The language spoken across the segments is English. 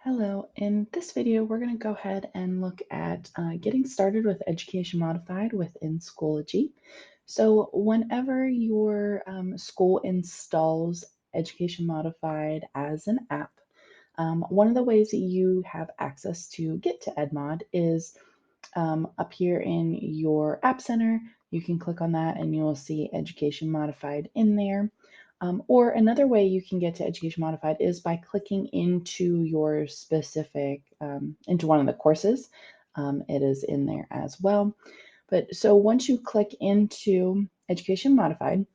Hello, in this video, we're going to go ahead and look at getting started with Education Modified within Schoology. So whenever your school installs Education Modified as an app, one of the ways that you have access to get to Edmod is up here in your App Center. You can click on that and you'll see Education Modified in there. Or another way you can get to Education Modified is by clicking into your specific, into one of the courses. It is in there as well. But so once you click into Education Modified,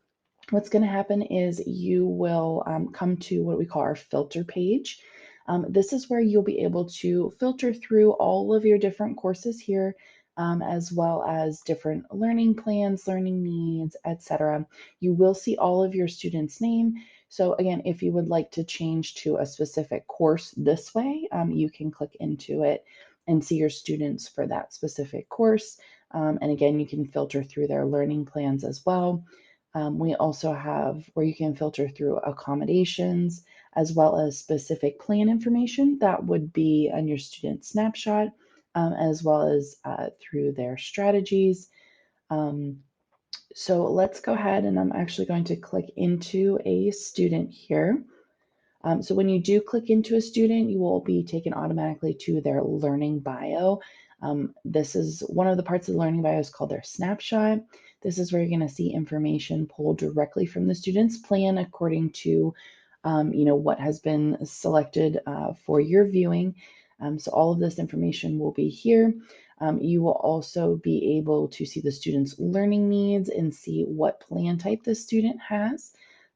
what's going to happen is you will come to what we call our filter page. This is where you'll be able to filter through all of your different courses here, as well as different learning plans, learning needs, etc. You will see all of your students' name. So again, if you would like to change to a specific course this way, you can click into it and see your students for that specific course. And again, you can filter through their learning plans as well. We also have where you can filter through accommodations as well as specific plan information that would be on your student snapshot, as well as through their strategies. Um, so let's go ahead and I'm actually going to click into a student here. So when you do click into a student, you will be taken automatically to their learning bio. This is one of the parts of the learning bio is called their snapshot. This is where you're going to see information pulled directly from the student's plan according to what has been selected for your viewing. So all of this information will be here. You will also be able to see the student's learning needs and see what plan type the student has.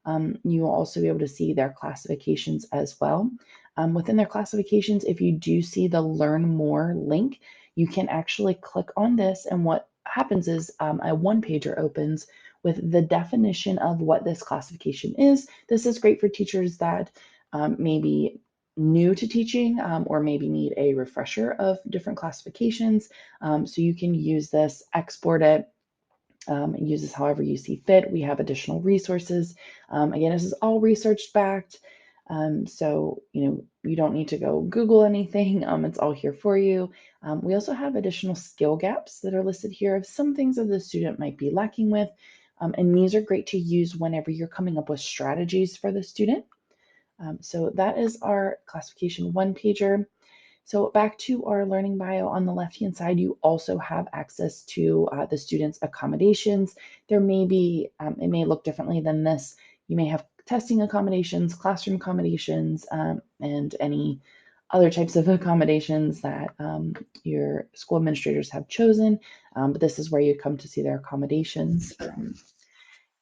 You will also be able to see their classifications as well. Within their classifications, if you do see the Learn More link, you can actually click on this, and what happens is a one-pager opens with the definition of what this classification is. This is great for teachers that may be new to teaching or maybe need a refresher of different classifications. So you can use this, export it, and use this however you see fit. We have additional resources. Again, this is all research backed. So, you don't need to go Google anything. It's all here for you. We also have additional skill gaps that are listed here of some things that the student might be lacking with. And these are great to use whenever you're coming up with strategies for the student. So that is our classification one pager. So back to our learning bio on the left-hand side, you also have access to the students' accommodations. There may be, it may look differently than this. You may have testing accommodations, classroom accommodations, and any other types of accommodations that your school administrators have chosen. But this is where you come to see their accommodations.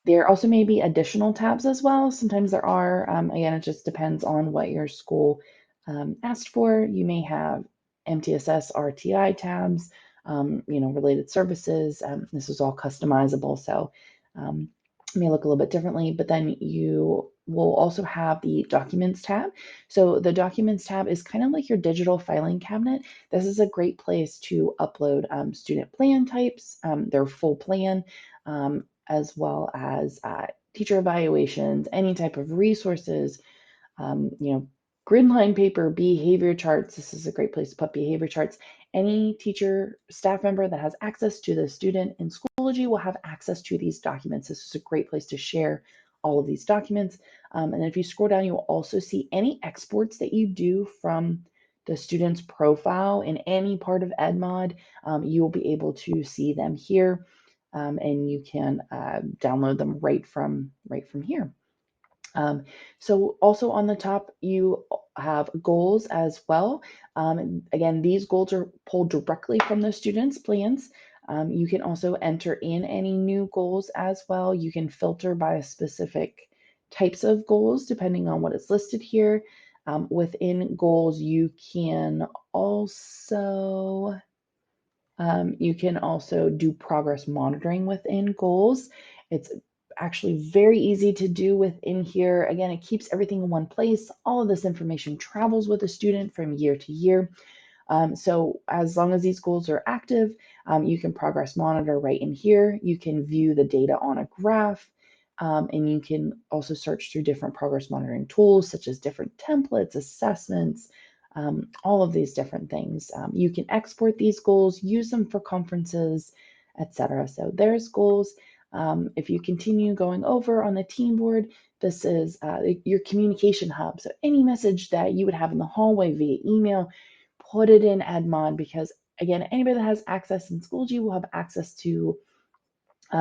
There also may be additional tabs as well. Sometimes there are. Again, it just depends on what your school asked for. You may have MTSS RTI tabs, related services. This is all customizable, so it may look a little bit differently, but then you will also have the Documents tab. So the Documents tab is kind of like your digital filing cabinet. This is a great place to upload student plan types, their full plan, as well as teacher evaluations, any type of resources, um, you know, grid line paper, behavior charts. This is a great place to put behavior charts. Any teacher, staff member that has access to the student in Schoology will have access to these documents. This is a great place to share all of these documents. And if you scroll down, you'll also see any exports that you do from the student's profile in any part of Edmod. You will be able to see them here, and you can download them right from here. So also on the top, you have goals as well. Again, these goals are pulled directly from the students' plans. You can also enter in any new goals as well. You can filter by specific types of goals depending on what is listed here. Within goals, you can also do progress monitoring within goals. It's actually very easy to do within here. Again, it keeps everything in one place. All of this information travels with a student from year to year. So as long as these goals are active, you can progress monitor right in here. You can view the data on a graph, and you can also search through different progress monitoring tools, such as different templates, assessments, all of these different things. You can export these goals, use them for conferences, etc. So there's goals. If you continue going over on the team board, this is your communication hub. So any message that you would have in the hallway via email, put it in EdMod because again, anybody that has access in Schoology will have access to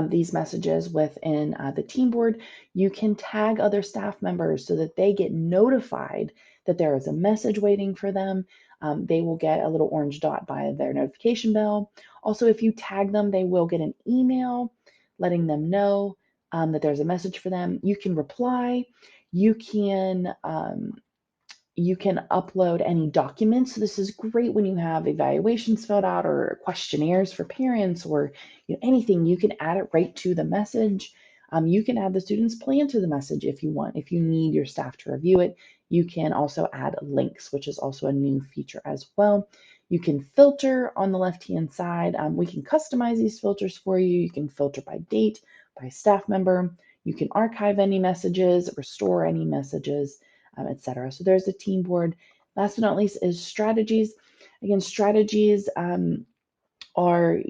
these messages within the team board. You can tag other staff members so that they get notified that there is a message waiting for them. They will get a little orange dot by their notification bell. Also, if you tag them, they will get an email letting them know that there's a message for them. You can reply. You can you can upload any documents. So this is great when you have evaluations filled out or questionnaires for parents or anything. You can add it right to the message. You can add the student's plan to the message if you want. If you need your staff to review it, you can also add links, which is also a new feature as well. You can filter on the left-hand side. We can customize these filters for you. You can filter by date, by staff member. You can archive any messages, restore any messages, etc. So there's the team board. Last but not least is strategies. Again, strategies are,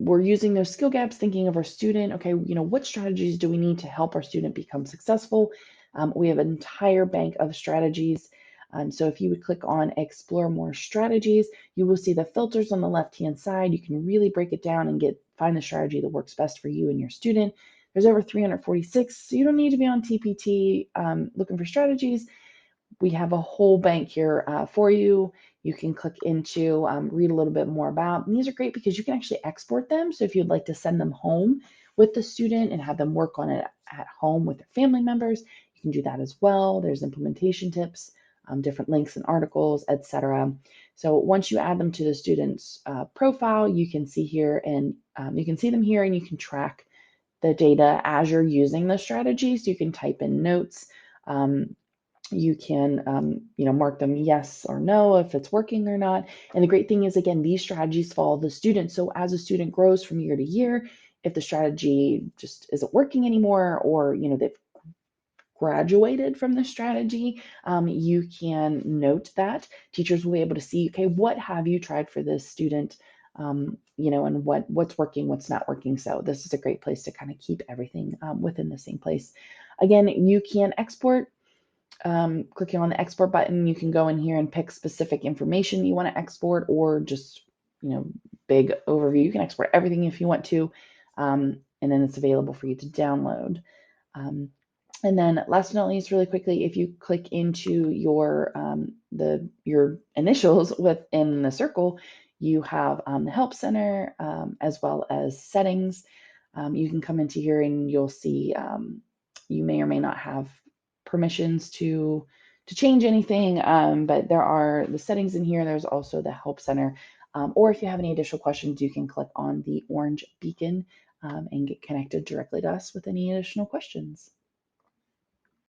we're using those skill gaps, thinking of our student. Okay, what strategies do we need to help our student become successful? We have an entire bank of strategies. So if you would click on explore more strategies, you will see the filters on the left-hand side. You can really break it down and find the strategy that works best for you and your student. There's over 346, so you don't need to be on TPT looking for strategies. We have a whole bank here for you. You can click into, read a little bit more about. And these are great because you can actually export them. So if you'd like to send them home with the student and have them work on it at home with their family members, you can do that as well. There's implementation tips, different links and articles, etc. So once you add them to the student's profile, you can see here and you can see them here and you can track the data as you're using the strategy. So you can type in notes. You can mark them yes or no if it's working or not. And the great thing is, again, these strategies follow the student. So as a student grows from year to year, if the strategy just isn't working anymore, or they've graduated from the strategy, you can note that. Teachers will be able to see, okay, what have you tried for this student, and what's working, what's not working. So this is a great place to kind of keep everything within the same place. Again, you can export. Clicking on the export button, you can go in here and pick specific information you want to export, or just, big overview. You can export everything if you want to, and then it's available for you to download. And then last but not least, really quickly, if you click into your initials within the circle, you have the Help Center as well as settings. You can come into here and you'll see you may or may not have permissions to change anything, but there are the settings in here. There's also the Help Center. Or if you have any additional questions, you can click on the orange beacon and get connected directly to us with any additional questions.